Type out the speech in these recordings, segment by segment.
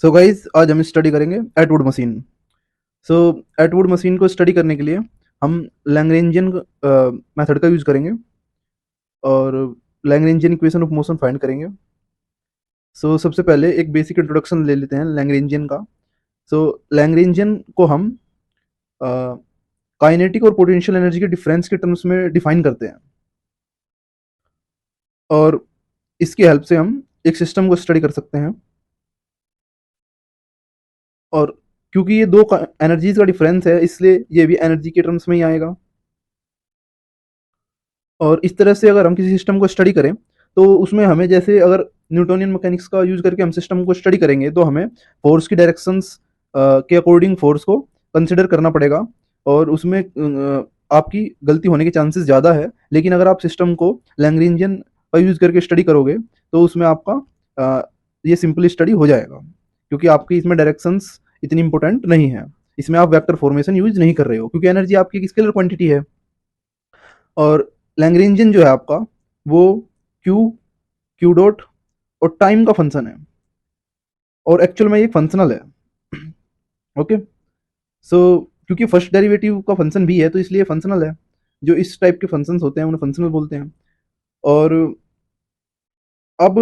So guys आज हम study करेंगे एटवुड मशीन। सो एटवुड मशीन को स्टडी करने के लिए हम लैग्रेंजियन मेथड का यूज़ करेंगे और Lagrangian equation of motion find करेंगे। सबसे पहले एक बेसिक इंट्रोडक्शन ले लेते हैं लैग्रेंजियन का। लैग्रेंजियन को हम काइनेटिक और पोटेंशियल एनर्जी के डिफरेंस के टर्म्स में डिफाइन करते हैं और इसकी हेल्प से हम एक सिस्टम को स्टडी कर सकते हैं। और क्योंकि ये दो एनर्जीज का डिफरेंस है, इसलिए ये भी एनर्जी के टर्म्स में ही आएगा। और इस तरह से अगर हम किसी सिस्टम को स्टडी करें तो उसमें हमें, जैसे अगर न्यूटोनियन मैकेनिक्स का यूज करके हम सिस्टम को स्टडी करेंगे तो हमें फोर्स की डायरेक्शंस के अकॉर्डिंग फोर्स को कंसिडर करना पड़ेगा और उसमें आपकी गलती होने के चांसेस ज़्यादा है। लेकिन अगर आप सिस्टम को लैग्रेंजियन का यूज करके स्टडी करोगे तो उसमें आपका ये सिंपली स्टडी हो जाएगा, क्योंकि आपकी इसमें डायरेक्शंस इतनी इंपॉर्टेंट नहीं है। इसमें आप वेक्टर फॉर्मेशन यूज नहीं कर रहे हो, क्योंकि एनर्जी आपकी एक स्केलर क्वांटिटी है और लैग्रेंजियन जो है आपका वो क्यू क्यू डॉट और टाइम का फंक्शन है और एक्चुअल में ये फंक्शनल है। ओके, क्योंकि फर्स्ट डेरिवेटिव का फंक्शन भी है तो इसलिए फंक्शनल है। जो इस टाइप के फंक्शंस होते हैं उन्हें फंक्शनल बोलते हैं। और अब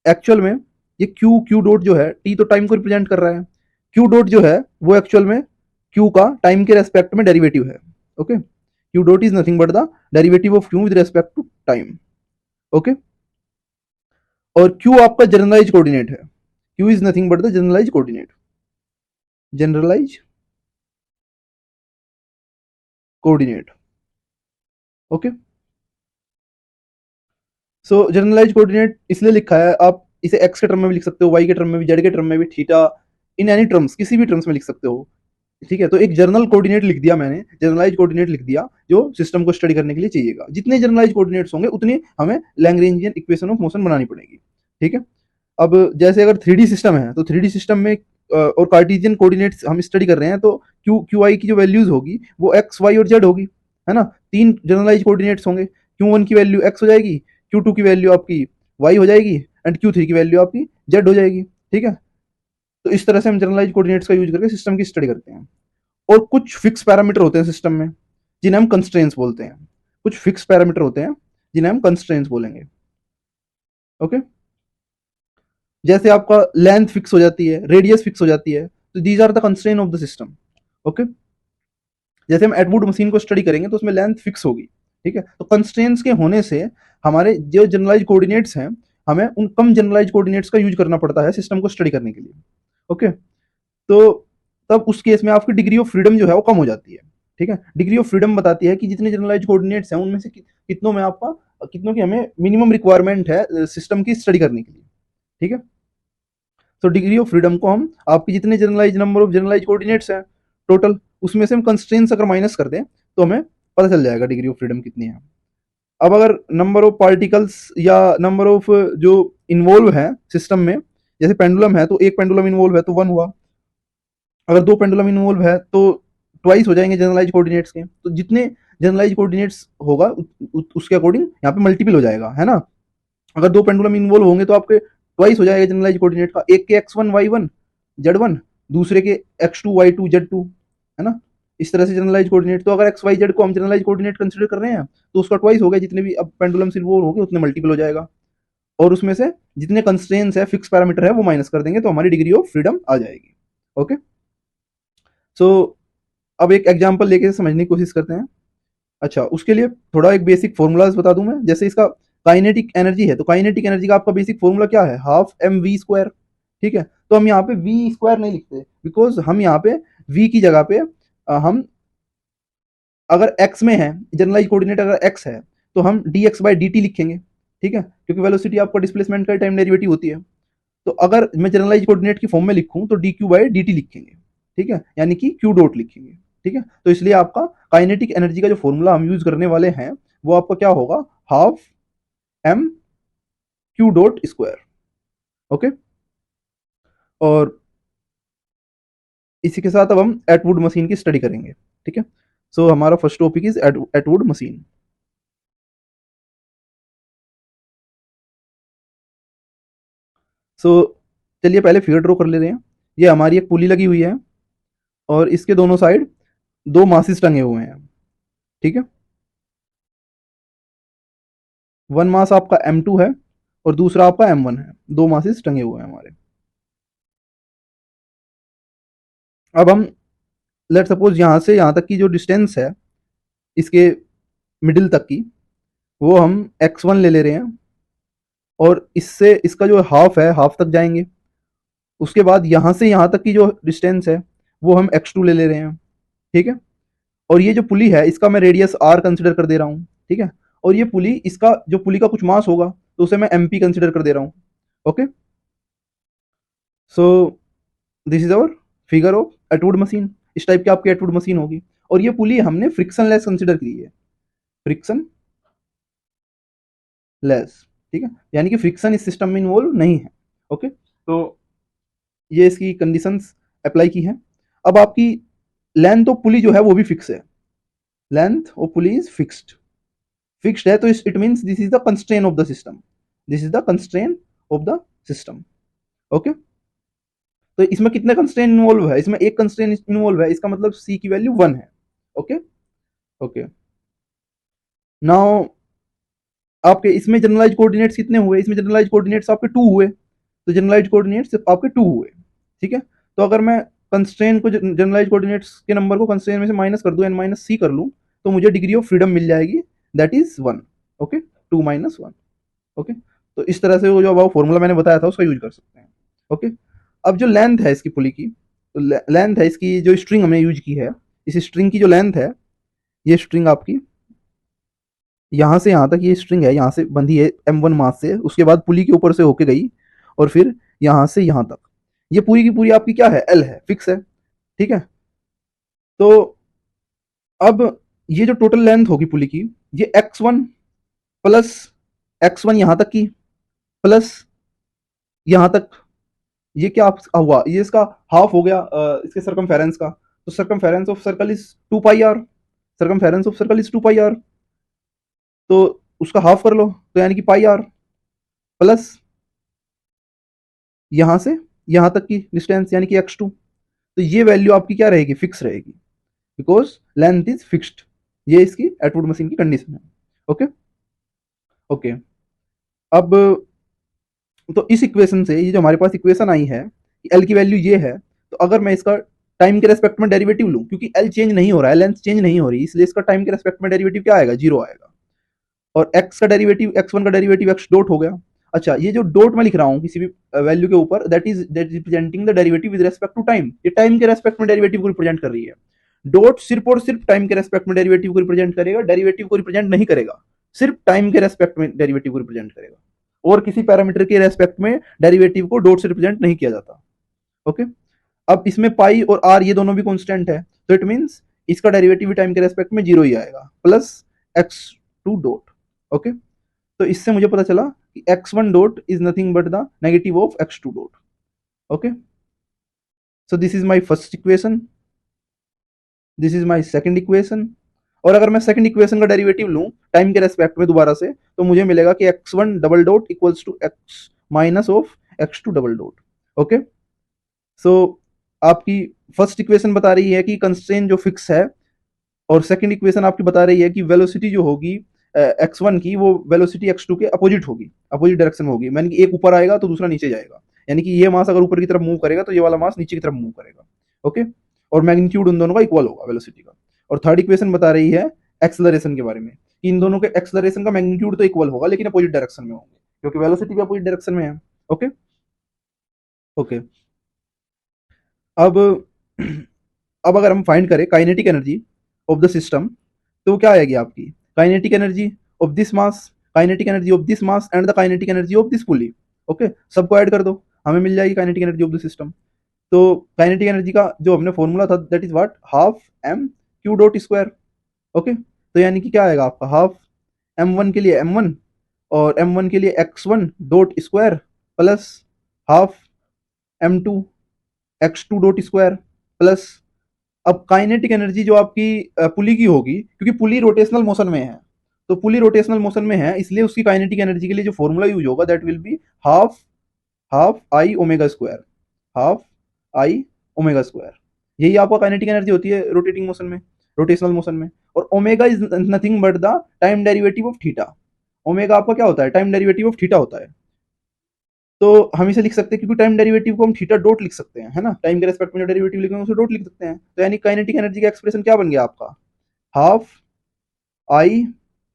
एक्चुअल में ये क्यू क्यू डॉट जो है, टी तो टाइम को रिप्रेजेंट कर रहा है, क्यू डॉट जो है वो एक्चुअल में क्यू का टाइम के रेस्पेक्ट में डेरिवेटिव है। Okay, Q dot is nothing but the derivative of Q with respect to time. Okay, और क्यू आपका जनरलाइज कोऑर्डिनेट है। Q is nothing but the generalise coordinate, generalise coordinate. Okay, generalise coordinate इसलिए लिखा है, आप इसे x के term में भी लिख सकते हो, वाई के टर्म में भी, जेड के टर्म में भी, थीटा, इन एनी टर्म्स, किसी भी टर्म्स में लिख सकते हो। ठीक है, तो एक जर्नल कोऑर्डिनेट लिख दिया मैंने, जनरलाइज कोऑर्डिनेट लिख दिया जो सिस्टम को स्टडी करने के लिए चाहिएगा। जितने जनरलाइज कोऑर्डिनेट्स होंगे उतने हमें लैग्रेंजियन इक्वेशन ऑफ मोशन बनानी पड़ेगी। ठीक है, अब जैसे अगर 3D सिस्टम है तो 3D सिस्टम में और कार्टेशियन कोऑर्डिनेट्स हम स्टडी कर रहे हैं तो क्यू क्यू आई की जो वैल्यूज होगी वो एक्स वाई और जेड होगी, है ना। तीन जनरलाइज कोऑर्डिनेट्स होंगे, क्यू वन की वैल्यू एक्स हो जाएगी, क्यू टू की वैल्यू आपकी वाई हो जाएगी एंड क्यू थ्री की वैल्यू आपकी जेड हो जाएगी। ठीक है, तो इस तरह से हम जनरलाइज कोऑर्डिनेट्स का यूज करके सिस्टम की स्टडी करते हैं। और कुछ फिक्स पैरामीटर होते हैं सिस्टम में जिन्हें हम कंस्ट्रेंट्स बोलते हैं। कुछ फिक्स पैरामीटर होते हैं जिन्हें हम कंस्ट्रेंट्स बोलेंगे। ओके, जैसे आपका लेंथ फिक्स हो जाती है, रेडियस फिक्स हो जाती है, तो these are the constraint of the system. Okay, जैसे हम एटवुड मशीन को स्टडी करेंगे तो उसमें लेंथ फिक्स होगी। ठीक है, तो कंस्ट्रेंट्स के होने से हमारे जो जनरलाइज कोऑर्डिनेट्स हैं, हमें उन कम जनरलाइज कोऑर्डिनेट्स का यूज करना पड़ता है सिस्टम को स्टडी करने के लिए। ओके, तो तब उस केस में आपकी डिग्री ऑफ फ्रीडम जो है वो कम हो जाती है। ठीक है, डिग्री ऑफ फ्रीडम बताती है कि जितने जनरलाइज कोऑर्डिनेट्स हैं उनमें से कितनों में आपका, कितनों की हमें मिनिमम रिक्वायरमेंट है सिस्टम की स्टडी करने के लिए। ठीक है, तो डिग्री ऑफ फ्रीडम को हम आपकी जितने generalise number of generalise coordinates हैं टोटल, उसमें से हम कंस्ट्रेंट्स अगर माइनस कर दें तो हमें पता चल जाएगा डिग्री ऑफ फ्रीडम कितनी है। अब अगर नंबर ऑफ पार्टिकल्स या नंबर ऑफ जो इन्वॉल्व है सिस्टम में, जैसे पेंडुलम है तो एक पेंडुलम इन्वॉल्व है तो वन हुआ, अगर दो पेंडुलम इन्वॉल्व है तो ट्वाइस हो जाएंगे जनरलाइज कोऑर्डिनेट्स के। तो जितने जनरलाइज कोऑर्डिनेट्स होगा उसके अकॉर्डिंग यहाँ पे मल्टीपल हो जाएगा, है ना। अगर दो पेंडुलम इन्वॉल्व होंगे तो आपके ट्वाइस हो जाएगा जनरलाइज कोऑर्डिनेट का, एक के X one Y one Z one, दूसरे के X two Y two Z two, है ना। इस तरह से जनरलाइज कोऑर्डिनेट, तो अगर एक्स वाई जेड को हम जनरलाइज कोऑर्डिनेट कंसिडर कर रहे हैं तो उसका ट्वाइस हो गया, जितने भी अब पेंडुलम इन्वॉल्व हो गए उतने मल्टीपल हो जाएगा। और उसमें से जितने कंस्ट्रेंट्स है, फिक्स पैरामीटर है, वो माइनस कर देंगे तो हमारी डिग्री ऑफ फ्रीडम आ जाएगी। ओके, सो अब एक एग्जांपल लेके समझने की कोशिश करते हैं। अच्छा, उसके लिए थोड़ा एक बेसिक फॉर्मूलाज बता दूं मैं। जैसे इसका काइनेटिक एनर्जी है तो काइनेटिक एनर्जी का आपका बेसिक फॉर्मूला क्या है, हाफ एम वी स्क्वायर। ठीक है, तो हम यहाँ पे वी स्क्वायर नहीं लिखते, बिकॉज हम यहाँ पे वी की जगह पे हम अगर एक्स में है, जनरलाइज कोऑर्डिनेट अगर एक्स है तो हम D x by D T लिखेंगे। ठीक है, क्योंकि वेलोसिटी आपका डिस्प्लेसमेंट का टाइम डेरिवेटिव होती है। तो अगर मैं जनरलाइज कोऑर्डिनेट की फॉर्म में लिखूं तो D Q by D T लिखेंगे। ठीक है, यानी कि क्यू डॉट लिखेंगे। ठीक है, तो इसलिए आपका काइनेटिक एनर्जी का जो फॉर्मूला हम यूज करने वाले हैं वो आपका क्या होगा, half M Q dot square. Okay, और इसी के साथ अब हम एटवुड मशीन की स्टडी करेंगे। ठीक है, हमारा first topic is Atwood machine. So चलिए पहले फिगर ड्रॉ कर ले रहे हैं। ये हमारी एक पुली लगी हुई है और इसके दोनों साइड दो मासिस टंगे हुए हैं, ठीक है। वन मास आपका M2 है और दूसरा आपका M1 है, दो मासिस टंगे हुए हैं हमारे। अब हम लेट सपोज यहाँ से यहाँ तक की जो डिस्टेंस है इसके मिडिल तक की, वो हम x1 ले रहे हैं और इससे इसका जो हाफ है हाफ तक जाएंगे। उसके बाद यहाँ से यहाँ तक की जो डिस्टेंस है वो हम x2 ले रहे हैं, ठीक है। और ये जो पुली है इसका मैं रेडियस r कंसिडर कर दे रहा हूँ, ठीक है। और ये पुली, इसका जो पुली का कुछ मास होगा तो उसे मैं MP कंसिडर कर दे रहा हूँ, okay. So this is our figure of Atwood machine. इस टाइप की आपकी एटवुड मशीन होगी और ये पुली हमने फ्रिक्शन लेस कंसिडर की है, फ्रिक्शन लेस, ठीक है। यानी कि फ्रिक्शन इस सिस्टम में इन्वॉल्व नहीं है, ओके। तो ये इसकी कंडीशंस अप्लाई की है। अब आपकी लेंथ ऑफ पुली जो है वो भी फिक्स है, length of pulley is fixed है, तो it means this is the constraint of the system, this is the constraint of the system, okay. तो इसमें कितने कंस्ट्रेन इन्वॉल्व है, इसमें एक कंस्ट्रेन इन्वॉल्व है, इसका मतलब सी की वैल्यू 1 है, ओके ओके। नाउ आपके इसमें जनरलाइज कोऑर्डिनेट्स कितने हुए, इसमें जनरलाइज कोऑर्डिनेट्स आपके 2 हुए, तो जनरलाइज कोऑर्डिनेट्स आपके 2 हुए, ठीक है। तो अगर मैं कंस्ट्रेन को, जनरलाइज कोऑर्डिनेट्स के नंबर को कंस्ट्रेन में से माइनस कर दूं, n माइनस सी कर लूं, तो मुझे डिग्री ऑफ फ्रीडम मिल जाएगी, that is 1, okay, 2 minus 1, okay. तो इस तरह से वो जो अब फॉर्मूला मैंने बताया था उसका यूज कर सकते हैं, ओके। अब जो लेंथ है इसकी पुली की, तो लेंथ है इसकी, जो स्ट्रिंग हमने यूज की है, इस स्ट्रिंग की जो लेंथ है, ये स्ट्रिंग आपकी यहाँ से यहाँ तक, ये स्ट्रिंग है यहाँ से बंधी है M1 मास से, उसके बाद पुली के ऊपर से होके गई और फिर यहाँ से यहाँ तक, ये पूरी की पूरी आपकी क्या है, L है, फिक्स है, ठीक है। तो अब ये जो टोटल लेंथ होगी पुली की, ये x1 प्लस x1 यहाँ तक की प्लस यहाँ तक, ये क्या हुआ, ये इसका हाफ हो गया इसके सरकमफेरेंस का। तो circumference of circle is 2 pi R, circumference of circle is 2 pi R, तो उसका हाफ कर लो, तो यानी कि पाई आर प्लस यहां से यहां तक की डिस्टेंस यानी कि x2। तो ये वैल्यू आपकी क्या रहेगी, फिक्स रहेगी, बिकॉज लेंथ इज फिक्स्ड। ये इसकी एटवुड मशीन की कंडीशन है, ओके ओके। अब तो इस इक्वेशन से, ये जो हमारे पास इक्वेशन आई है कि एल की वैल्यू ये है, तो अगर मैं इसका टाइम के रेस्पेक्ट में डेरिवेटिव लूं, क्योंकि एल चेंज नहीं हो रहा है, लेंथ चेंज नहीं हो रही, इसलिए इसका टाइम के रेस्पेक्ट में डेरिवेटिव क्या आएगा, 0 आएगा। और x का डेरिवेटिव, x1 का डेरिवेटिव x डॉट हो गया। अच्छा, ये जो डॉट मैं लिख रहा हूँ किसी भी वैल्यू के ऊपर, that is representing the derivative with respect to time, ये टाइम के रेस्पेक्ट में डेरिवेटिव को रिप्रेजेंट कर रही है। डॉट सिर्फ और सिर्फ टाइम के रेस्पेक्ट में डेरिवेटिव को रिप्रेजेंट करेगा, डेरिवेटिव को रिप्रेजेंट नहीं करेगा, सिर्फ टाइम के रेस्पेक्ट में डेरिवेटिव को रिप्रेजेंट करेगा, और किसी पैरामीटर के रेस्पेक्ट में डेरिवेटिव को डॉट से रिप्रेजेंट नहीं किया जाता, ओके। अब इसमें पाई और आर ये दोनों भी कांस्टेंट है, तो इट मींस इसका डेरिवेटिव भी टाइम के रेस्पेक्ट में 0 ही आएगा, प्लस x2 डॉट, ओके। तो इससे मुझे पता चला कि x1 dot is nothing but the negative of x2 dot, okay. So this is my first equation, this is my second equation. और अगर मैं सेकंड इक्वेशन का डेरिवेटिव लूं टाइम के रेस्पेक्ट में दोबारा से, तो मुझे मिलेगा कि x1 double dot equals to x minus of x2 double dot, okay. So आपकी फर्स्ट इक्वेशन बता रही है कि कंस्ट्रेंट जो फिक्स है, और सेकंड इक्वेशन आपकी बता रही है कि वेलोसिटी जो होगी x1 की, वो वेलोसिटी x2 के अपोजिट होगी, अपोजिट डायरेक्शन में होगी, यानी कि एक ऊपर आएगा तो दूसरा नीचे जाएगा, यानी कि ये मास अगर ऊपर की तरफ मूव करेगा तो ये वाला मास नीचे की तरफ मूव करेगा, ओके। और मैग्नीट्यूड उन दोनों का इक्वल होगा वेलोसिटी का। और थर्ड इक्वेशन बता रही है एक्सेलरेशन के बारे में, कि इन दोनों के एक्सेलरेशन का मैग्नीट्यूड तो इक्वल होगा लेकिन अपोजिट डायरेक्शन में होंगे, क्योंकि वेलोसिटी भी अपोजिट डायरेक्शन में है, ओके ओके। अब अब अगर हम फाइंड करें kinetic energy of the system, तो क्या आएगी आपकी kinetic energy of this mass, kinetic energy of this mass and the kinetic energy of this pulley, okay. सबको ऐड कर दो, हमें मिल जाएगी kinetic energy of the system. तो काइनेटिक एनर्जी का जो हमने फॉर्मूला था, that is what, half m q dot square, okay. तो यानी कि क्या आएगा आपका, हाफ m1 के लिए m1 और m1 के लिए x1 dot square plus half m2 x2 dot square plus, अब काइनेटिक एनर्जी जो आपकी पुली की होगी, क्योंकि पुली रोटेशनल मोशन में है, तो पुली रोटेशनल मोशन में है, इसलिए उसकी काइनेटिक एनर्जी के लिए जो फॉर्मूला यूज होगा that will be half half I omega square, half I omega square. यही आपका काइनेटिक एनर्जी होती है रोटेटिंग मोशन में, रोटेशनल मोशन में। और omega is nothing but the time derivative of theta. Omega आपका क्या होता है? टाइम डेरिवेटिव ऑफ थीटा होता है। तो हम इसे लिख सकते हैं, क्योंकि टाइम डेरिवेटिव को हम थीटा डॉट लिख सकते हैं, है ना, टाइम के रेस्पेक्ट में जो डेरिवेटिव लिखेंगे उसे डॉट लिख सकते हैं। तो यानी काइनेटिक एनर्जी का एक्सप्रेशन क्या बन गया आपका? Half I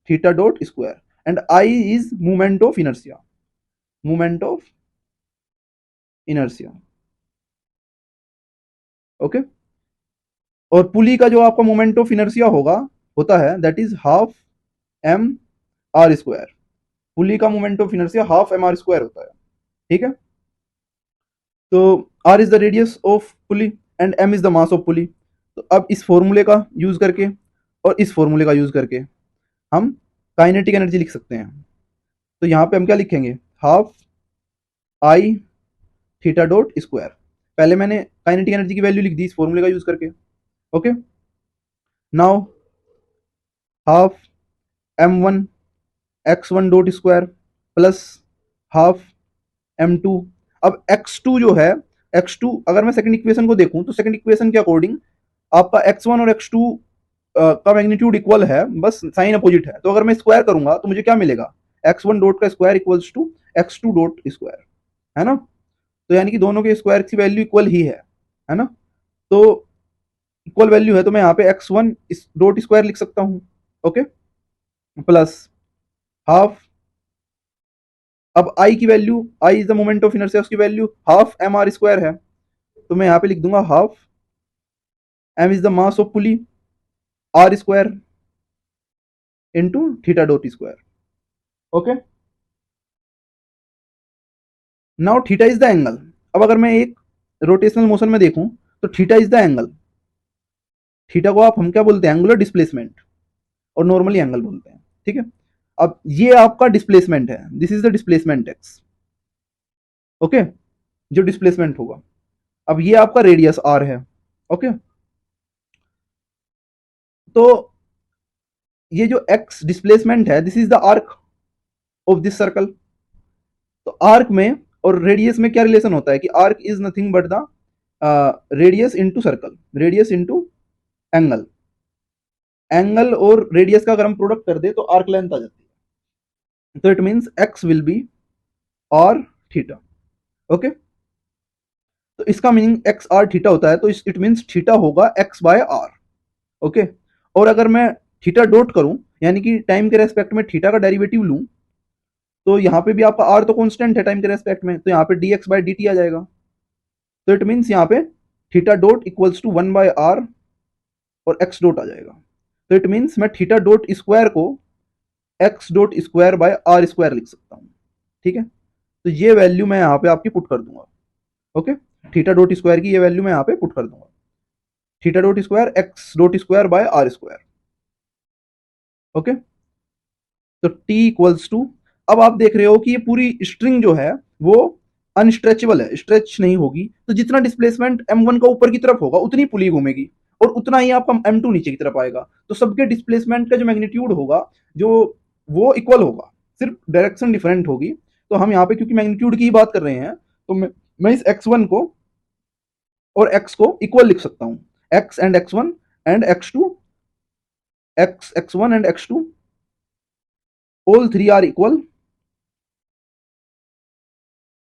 theta dot square, and I is movement of inertia, movement of inertia. Okay. और पुली का जो आपका मोमेंट ऑफ इनर्शिया होगा, होता है, that is half M R square. Pulley का moment of inertia half M R square होता है। ठीक है। तो R is the radius of pulley and M is the mass of pulley. तो अब इस फॉर्मूले का यूज करके और इस फॉर्मूले का यूज करके हम काइनेटिक एनर्जी लिख सकते हैं। तो यहाँ पे हम क्या लिखेंगे? Half I theta dot square. पहले मैंने काइनेटिक एनर्जी की वैल्यू लिख दी इस फॉर्मूले का यूज करके। Okay. Now half M one X one dot square plus half M two. अब एक्स टू जो है, एक्स टू अगर मैं सेकंड इक्वेशन को देखूं तो सेकंड इक्वेशन के अकॉर्डिंग आपका एक्स वन और एक्स टू का मैग्नीट्यूड इक्वल है, बस साइन अपोजिट है। तो अगर मैं स्क्वायर करूंगा तो मुझे क्या मिलेगा? एक्स वन डॉट का square equals to X two dot square, है ना। तो यानी कि दोनों के स्क्वायर की वैल्यू इक्वल ही है ना। तो इक्वल वैल्यू है तो मैं यहाँ पे एक्स वन डॉट स्क्वायर लिख सकता हूँ। ओके। प्लस हाफ, अब आई की value, I is the moment of inertia, उसकी value half M R square है। तो मैं यहाँ पे लिख दूंगा half M is the mass of pulley R square into theta dot square. Okay. Now theta is the angle. अब अगर मैं एक रोटेशनल मोशन में देखूं तो theta is the angle. Theta को आप हम क्या बोलते हैं? एंगुलर डिस्प्लेसमेंट, और नॉर्मली एंगल बोलते हैं। ठीक है। अब ये आपका डिस्प्लेसमेंट है, this is the displacement x. Okay. जो डिस्प्लेसमेंट होगा। अब ये आपका रेडियस आर है। ओके। तो ये जो एक्स डिस्प्लेसमेंट है, this is the arc of this circle. तो आर्क में और रेडियस में क्या रिलेशन होता है कि arc is nothing but the radius into circle, radius into angle. Angle और रेडियस का अगर हम प्रोडक्ट कर दे तो आर्क लेंथ आ जाती है। तो it means X will be R theta. Okay. तो इसका मीनिंग एक्स आर थीटा होता है, तो इट मींस थीटा होगा एक्स बाय आर। ओके। और अगर मैं थीटा डॉट करूं, यानी कि टाइम के रेस्पेक्ट में थीटा का डेरिवेटिव लूं, तो यहाँ पे भी आपका आर तो कांस्टेंट है टाइम के रेस्पेक्ट में, तो यहाँ पे d x by D t आ जाएगा। तो इट मीन्स यहाँ पे theta dot equals to one by R और एक्स डॉट आ जाएगा। तो इट मीन्स मैं थीटा डॉट स्क्वायर को x dot square by R square लिख सकता हूँ। ठीक है। तो ये वैल्यू मैं यहाँ पे आपकी पुट कर दूंगा। ओके। थीटा डॉट स्क्वायर की ये वैल्यू मैं यहाँ पे पुट कर दूंगा, theta dot square X dot square by R square. Okay. तो टी इक्वल्स टू, अब आप देख रहे हो कि ये पूरी स्ट्रिंग जो है वो अनस्ट्रेचेबल है, स्ट्रेच नहीं होगी। तो जितना डिस्प्लेसमेंट m1 का ऊपर की तरफ होगा उतनी पुली घूमेगी, और उतना ही आपका m2 नीचे की तरफ आएगा। तो सबके डिस्प्लेसमेंट का जो मैग्नीट्यूड होगा, जो वो इक्वल होगा, सिर्फ डायरेक्शन डिफरेंट होगी। तो हम यहाँ पे क्योंकि मैग्नीट्यूड की ही बात कर रहे हैं, तो मैं इस x1 को और x को इक्वल लिख सकता हूँ। x and x1 and x2, x1 and x2 all three are equal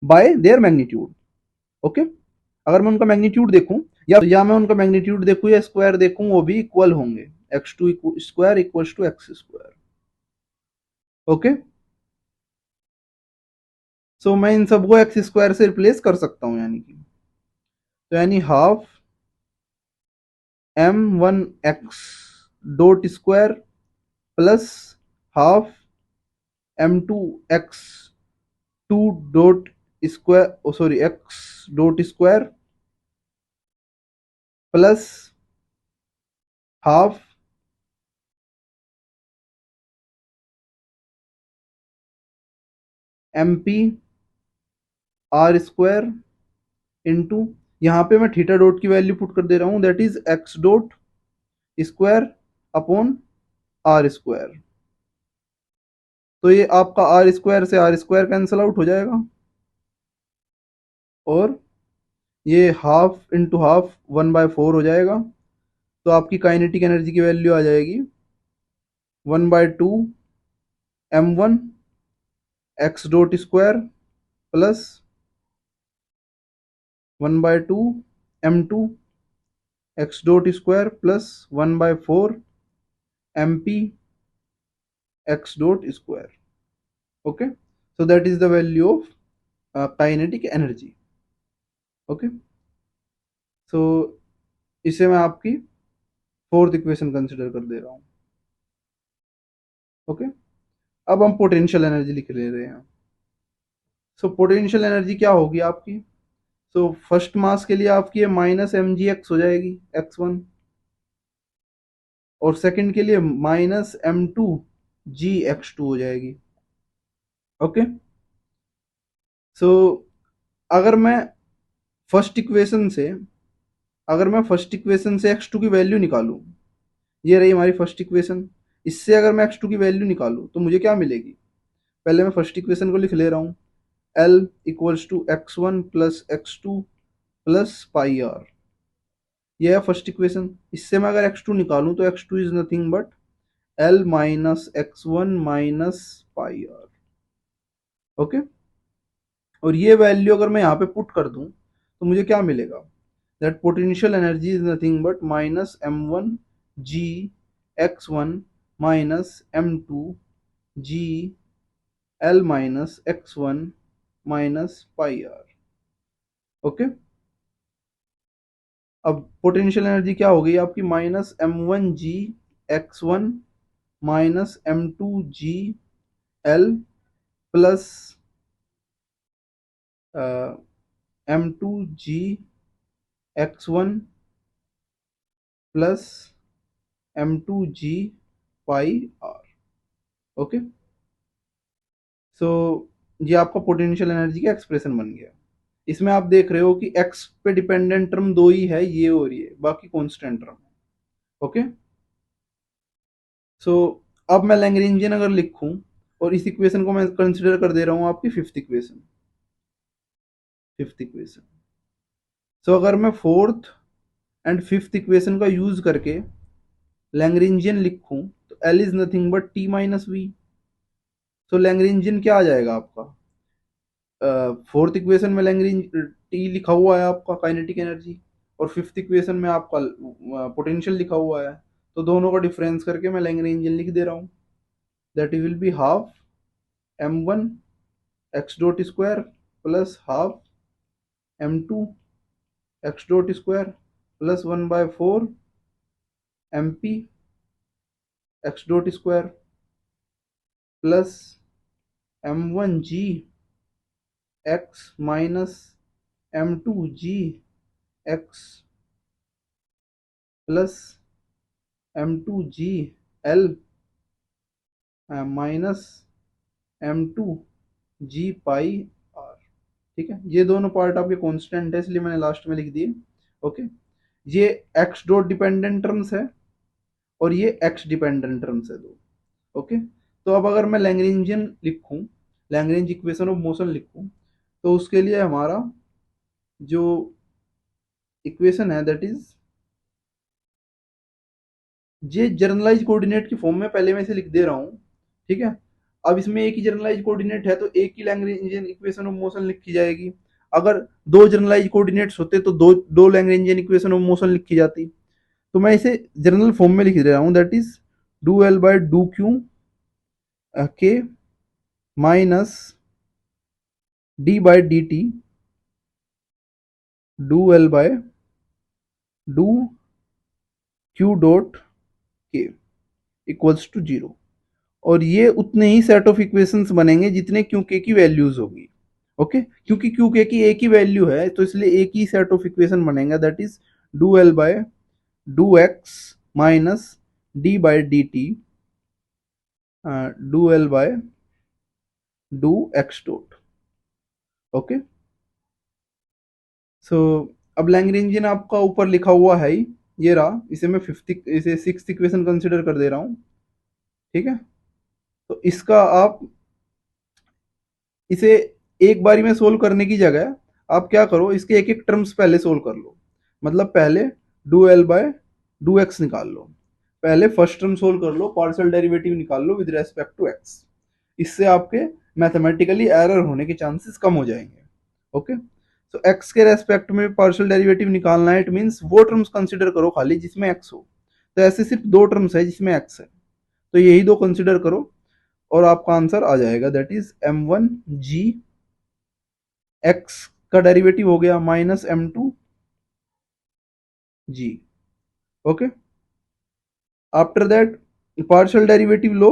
by their magnitude. Okay. अगर मैं उनका मैग्नीट्यूड देखूं, या मैं उनका मैग्नीट्यूड देखूं या स्क्वायर देखूं, वो भी इक्वल होंगे। X two square equals to x square. Okay. So मैं इन सबको एक्स स्क्वायर से रिप्लेस कर सकता हूं, यानी कि, तो यानी half M one X dot square plus half M two X two dot square, sorry X dot square plus half M P R square into, यहाँ पे मैं थीटा डॉट की वैल्यू पुट कर दे रहा हूँ, that is X dot square upon R square. तो ये आपका आर स्क्वायर से आर स्क्वायर कैंसल आउट हो जाएगा। और ये हाफ इंटू हाफ 1/4 हो जाएगा। तो आपकी काइनेटिक एनर्जी की वैल्यू आ जाएगी 1/2 m1 x dot square plus 1/2 m2 x dot square plus 1/4 mp x dot square. Okay, so that is the value of kinetic energy. Okay, so इसे मैं आपकी fourth equation consider कर दे रहा हूँ। Okay, अब हम पोटेंशियल एनर्जी लिख ले रहे हैं। सो पोटेंशियल एनर्जी क्या होगी आपकी? सो फर्स्ट मास के लिए आपकी माइनस एम जी एक्स हो जाएगी x1, और सेकंड के लिए माइनस m2 जी x2 हो जाएगी। ओके, सो अगर मैं फर्स्ट इक्वेशन से x2 की वैल्यू निकालूं, ये रही हमारी फर्स्ट इक्वेशन। इससे अगर मैं x2 की वैल्यू निकालूं तो मुझे क्या मिलेगी? पहले मैं फर्स्ट इक्वेशन को लिख ले रहा हूँ, L equals to x1 plus x2 plus pi R. यह है फर्स्ट इक्वेशन। इससे मैं अगर x2 निकालूं तो x2 is nothing but L minus x1 minus pi R. Okay, और ये वैल्यू अगर मैं यहाँ पे पुट कर दूं तो मुझे क्या मिलेगा? That potential energy is nothing but minus m1 g x1 minus m2 g L minus x1 minus pi R. Okay, अब पोटेंशियल एनर्जी क्या हो गई आपकी? Minus m1 g x1 minus m2 g L plus m2 g x1 plus m2 g pi R. Okay, so ये आपका potential energy का expression बन गया। इसमें आप देख रहे हो कि x पे डिपेंडेंट टर्म दो ही है, ये और ये, बाकी कांस्टेंट टर्म है। ओके, सो अब मैं लैग्रेंजियन अगर लिखूं, और इस इक्वेशन को मैं कंसिडर कर दे रहा हूं आपकी फिफ्थ इक्वेशन। सो अगर मैं फोर्थ एंड फिफ्थ इक्वेशन का यूज करके लैग्रेंजियन लिखूं तो L is nothing but T minus V. So Lagrangian क्या आ जाएगा आपका? फोर्थ इक्वेशन में लैग्रेंज टी लिखा हुआ है आपका काइनेटिक एनर्जी, और फिफ्थ इक्वेशन में आपका पोटेंशियल लिखा हुआ है। तो दोनों का डिफरेंस करके मैं लैग्रेंजियन लिख दे रहा हूँ। That will be half m1 x dot square plus half m2 x dot square plus 1/4 mp x dot square plus m1g x minus m2g x plus m2g L minus m2g pi R. ठीक है, ये दोनों part आपके constant है, इसलिए मैंने last में लिख दिए। ओके, ये x डॉट डिपेंडेंट टर्म्स है और ये x डिपेंडेंट टर्म्स है दो। ओके, तो अब अगर मैं लैग्रेंजियन लिखूं, लैग्रेंज इक्वेशन ऑफ मोशन लिखूं, तो उसके लिए हमारा जो इक्वेशन है दैट इज, ये जर्नलाइज कोऑर्डिनेट की फॉर्म में पहले मैं इसे लिख दे रहा हूँ। ठीक है, अब इसमें एक ही जर्नलाइज कोऑर्डिनेट है तो एक ही लैग्रेंजियन इक्वेशन ऑफ मोशन लिखी जाएगी। अगर दो जर्नलाइज कोऑर्डिनेट्स होते तो दो दो लैग्रेंजियन इक्वेशन ऑफ मोशन लिखी जाती। तो मैं इसे जर्नल फॉर्म में लिख दे रहा हूँ, that is do L by do q k minus d by d T do L by do q dot k equals to 0। और ये उतने ही सेट ऑफ इक्वेशंस बनेंगे जितने क्यू के की वैल्यूज होगी। ओके, क्योंकि क्यू के की एक ही वैल्यू है तो इसलिए एक ही सेट ऑफ इक्वेशन बनेगा, that is do L by do x minus d by d T do L by do x dot. Okay, so अब लैग्रेंजियन आपका ऊपर लिखा हुआ है ही, ये रहा। इसे सिक्स्थ इक्वेशन कंसिडर कर दे रहा हूँ। ठीक है, तो इसका आप इसे एक बारी में सोल्व करने की जगह आप क्या करो, इसके एक एक टर्म्स पहले सोल्व कर लो। मतलब पहले do L by do x निकाल लो, पहले फर्स्ट टर्म सोल्व कर लो, पार्शियल डेरिवेटिव निकाल लो विद रेस्पेक्ट टू एक्स। इससे आपके मैथमेटिकली एरर होने के चांसेस कम हो जाएंगे। ओके, तो एक्स के रेस्पेक्ट में पार्शियल डेरिवेटिव निकालना है, इट मीन्स वो टर्म्स कंसिडर करो खाली जिसमें एक्स हो। तो ऐसे सिर्फ दो टर्म्स है जिसमें एक्स है, तो यही दो कंसिडर करो और आपका आंसर आ जाएगा, दैट इज m1g एक्स का डेरिवेटिव हो गया minus m2g। Okay, after that partial derivative लो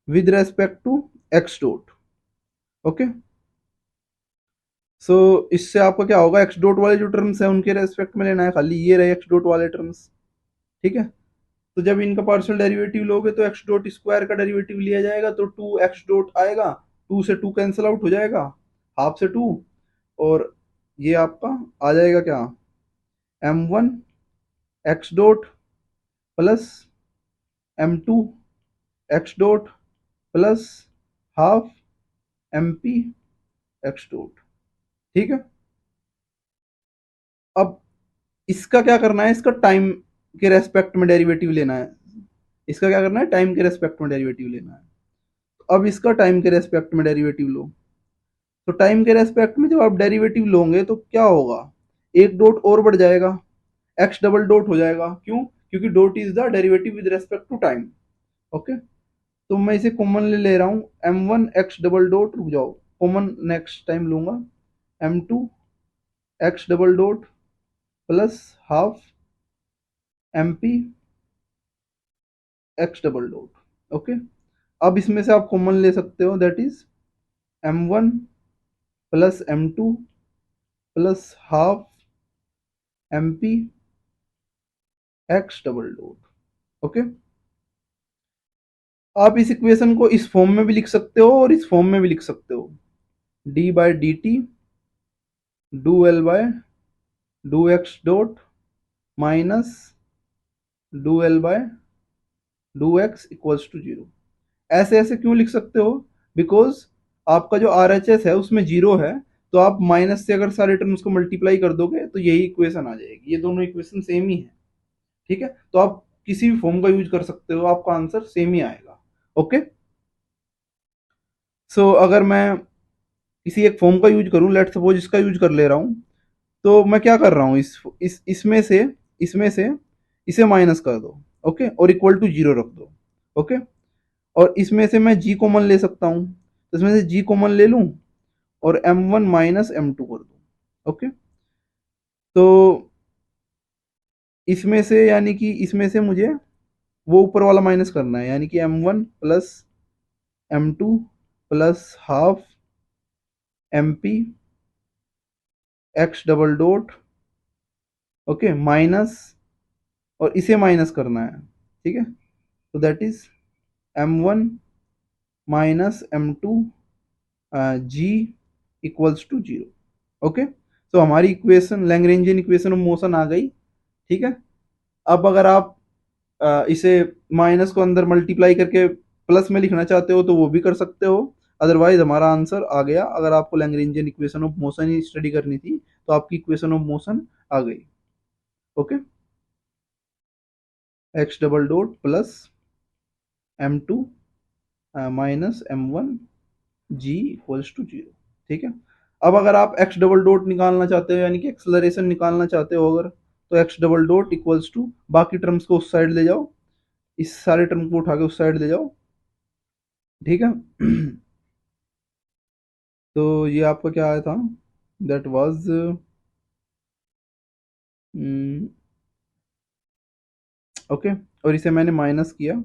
with respect to x dot. Okay, so इससे आपका क्या होगा, एक्स डॉट वाले जो टर्म्स है उनके रेस्पेक्ट में लेना है खाली, ये रहे एक्स डॉट वाले टर्म्स। ठीक है, तो जब इनका पार्शियल डेरिवेटिव लोगे तो एक्स डॉट स्क्वायर का डेरिवेटिव लिया जाएगा, तो टू एक्स डॉट आएगा, टू से टू कैंसिल आउट हो जाएगा, हाफ से टू, और ये आपका आ जाएगा क्या, m1 x dot plus m2 x dot plus half mp x dot. ठीक है, अब इसका क्या करना है, इसका टाइम के रेस्पेक्ट में डेरिवेटिव लेना है। इसका क्या करना है, टाइम के रेस्पेक्ट में डेरिवेटिव लेना है। अब इसका टाइम के रेस्पेक्ट में डेरिवेटिव लो, तो टाइम के रेस्पेक्ट में जब आप डेरिवेटिव लोगे तो क्या होगा, एक डॉट और बढ़ जाएगा, एक्स डबल डॉट हो जाएगा। क्यों, क्योंकि dot is the derivative with respect to time. Okay, तो मैं इसे कॉमन ले रहा हूँ, m1 एक्स डबल डॉट, रुक जाओ कॉमन नेक्स्ट टाइम लूंगा, m2 x double dot plus half mp x double dot. Okay, अब इसमें से आप कॉमन ले सकते हो, that is m1 plus m2 plus half mp x double dot. Okay, आप इस इक्वेशन को इस फॉर्म में भी लिख सकते हो और इस फॉर्म में भी लिख सकते हो, D by D T do L by do x dot minus do L by do X equals to zero. ऐसे ऐसे क्यों लिख सकते हो, बिकॉज आपका जो आर एच एस है उसमें जीरो है, तो आप माइनस से अगर सारे टर्म्स को मल्टीप्लाई कर दोगे तो यही इक्वेशन आ जाएगी, ये दोनों इक्वेशन सेम ही है। ठीक है, तो आप किसी भी फॉर्म का यूज कर सकते हो, आपका आंसर सेम ही आएगा। ओके, सो अगर मैं किसी एक फॉर्म का यूज करूं, लेट सपोज इसका यूज कर ले रहा हूं, तो मैं क्या कर रहा हूं, इसमें से इसे माइनस कर दो। ओके, और इक्वल टू जीरो रख दो। ओके, और इसमें से मैं जी कॉमन ले सकता हूं, तो इसमें से जी कॉमन ले लूं और m1 माइनस m2 कर दो। ओके, तो इसमें से यानी कि इसमें से मुझे वो ऊपर वाला माइनस करना है, यानी कि m1 plus m2 plus half mp x double dot. Okay, minus, और इसे माइनस करना है। ठीक है, तो that is m1 minus m2 g equals to zero. Okay, तो हमारी equation Lagrangian equation of motion आ गई। ठीक है, अब अगर आप इसे माइनस को अंदर मल्टीप्लाई करके प्लस में लिखना चाहते हो तो वो भी कर सकते हो, अदरवाइज हमारा आंसर आ गया। अगर आपको लैग्रेंजियन इक्वेशन ऑफ मोशन ही स्टडी करनी थी तो आपकी इक्वेशन ऑफ मोशन आ गई। Okay, X double dot plus m2 minus m1 G equals to zero. ठीक है, अब अगर आप एक्स डबल डॉट निकालना चाहते हो, यानी कि एक्सलरेशन निकालना चाहते हो अगर, तो X double dot equals to बाकी टर्म्स को उस साइड ले जाओ, इस सारे टर्म को उठा के उस साइड ले जाओ। ठीक है, तो ये आपका क्या आया था, दैट वाज ओके, और इसे मैंने माइनस किया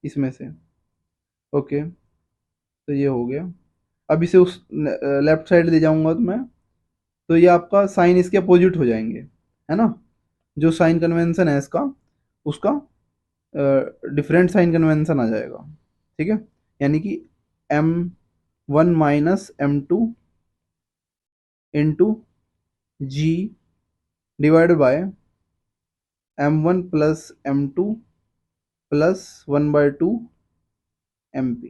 इसमें से। ओके, तो ये हो गया। अब इसे उस लेफ्ट साइड ले जाऊंगा तो मैं, तो ये आपका साइन इसके अपोजिट हो जाएंगे, है ना, जो साइन कन्वेंशन है इसका, उसका डिफरेंट साइन कन्वेंशन आ जाएगा। ठीक है, यानी कि m1 minus m2 into G divided by m1 plus m2 plus 1/2 mp।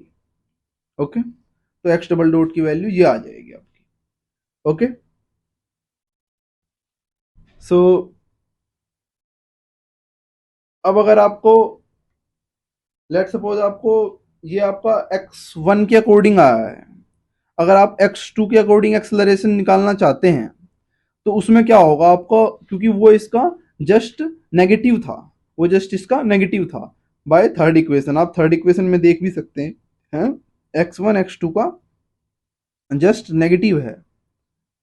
Okay, तो एक्स डबल डॉट की वैल्यू ये आ जाएगी आपकी। ओके, सो अब अगर आपको लेट सपोज आपको ये आपका x1 के अकॉर्डिंग आया है, अगर आप x2 के अकॉर्डिंग एक्सेलरेशन निकालना चाहते हैं तो उसमें क्या होगा आपको, क्योंकि वो इसका जस्ट नेगेटिव था, वो जस्ट इसका नेगेटिव था बाय थर्ड इक्वेशन, आप थर्ड इक्वेशन में देख भी सकते हैं x1 x2 का जस्ट नेगेटिव है,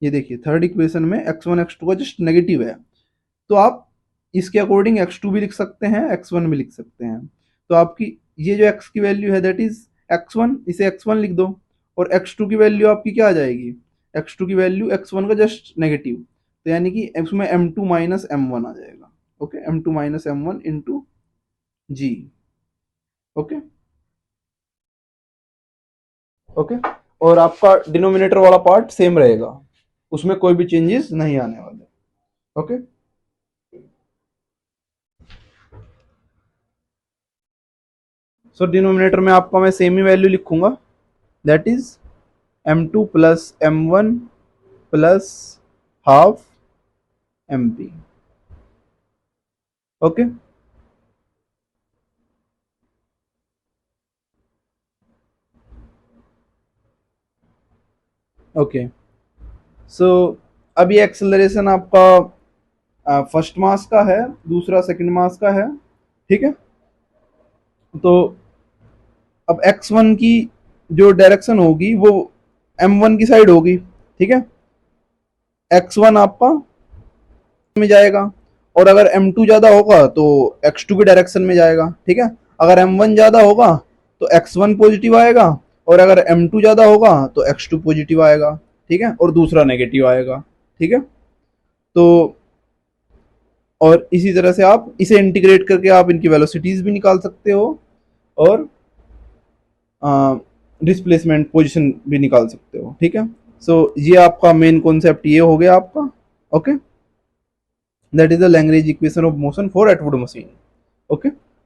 ये देखिए थर्ड इक्वेशन में x1 x2 का जस्ट नेगेटिव है, तो आप इसके अकॉर्डिंग x2 भी लिख सकते हैं, x1 भी लिख सकते हैं। तो आपकी ये जो x की वैल्यू है दैट इज x1, इसे x1 लिख दो, और x2 की वैल्यू आपकी क्या आ जाएगी, x2 की वैल्यू x1 का जस्ट नेगेटिव, तो यानी कि इसमें m2 माइनस m1 आ जाएगा। Okay, m2 minus m1 into g. Okay okay, और आपका डिनोमिनेटर वाला पार्ट सेम रहेगा, उसमें कोई भी चेंजेस नहीं आने वाले। ओके, सो डिनोमिनेटर में आपका मैं सेम ही वैल्यू लिखूंगा, that is m2 plus m1 plus half mp। Okay, okay, so अब ये एक्सेलरेशन आपका फर्स्ट मास का है, दूसरा सेकंड मास का है, ठीक है। तो अब x1 की जो डायरेक्शन होगी वो m1 की साइड होगी, ठीक है, x1 आपका में जाएगा, और अगर m2 ज्यादा होगा तो x2 के डायरेक्शन में जाएगा, ठीक है। अगर m1 ज्यादा होगा तो x1 पॉजिटिव आएगा, और अगर m2 ज्यादा होगा तो x2 पॉजिटिव आएगा, ठीक है, और दूसरा नेगेटिव आएगा, ठीक है। तो और इसी तरह से आप इसे इंटीग्रेट करके आप इनकी वेलोसिटीज भी निकाल सकते हो, और डिस्प्लेसमेंट पोजीशन भी निकाल सकते हो, ठीक है। सो ये आपका मेन कॉन्सेप्ट ये हो गया आपका। Okay, that is the Lagrange equation of motion for Atwood machine. Okay.